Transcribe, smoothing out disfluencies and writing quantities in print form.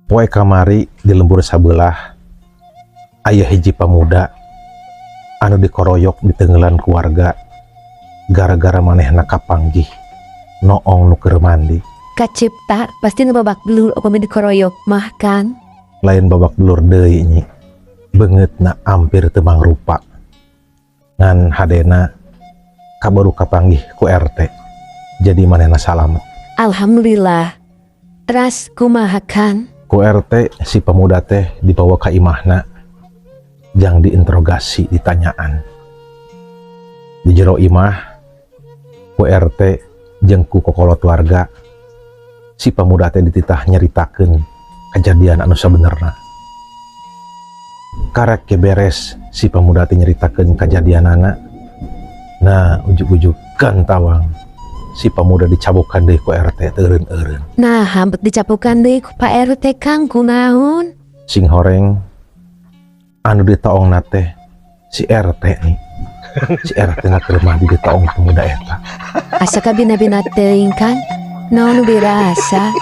Poe kamari di lembur sabelah aya hiji pamuda anu dikoroyok di tenggelan keluarga gara-gara manehna kapanggih noong nu keur mandi. Kacipta pasti nu babak belur apa dikoroyok mah kan? Lain babak belur deui nyi, beungeutna ampir teu mangrupa. Ngan hadena kabaru kapanggih ku RT, jadi manehna salamet. Alhamdulillah. Teras kumaha kan? Ku RT si pemuda teh dibawa ka imahna, jang diinterogasi ditanyaan. Di jero imah, ku RT jeung ku kokolot warga, si pemuda teh dititah nyeritakeun kejadian anu sabenerna. Karek ke beres si pemuda teh nyeritakeun kejadianana, nah ujug-ujug kan tawang si pemuda dicabukan deui ku RT teu eureun-eureun. Nah, hampir dicapukan deui ku Pak RT Kang kunaon? Sing horeng anu ditaongna teh si RT nih. Si RT na keur mandi ditaong pemuda eta. Asa kabina-bina teuing kan? Naon nu dirasa?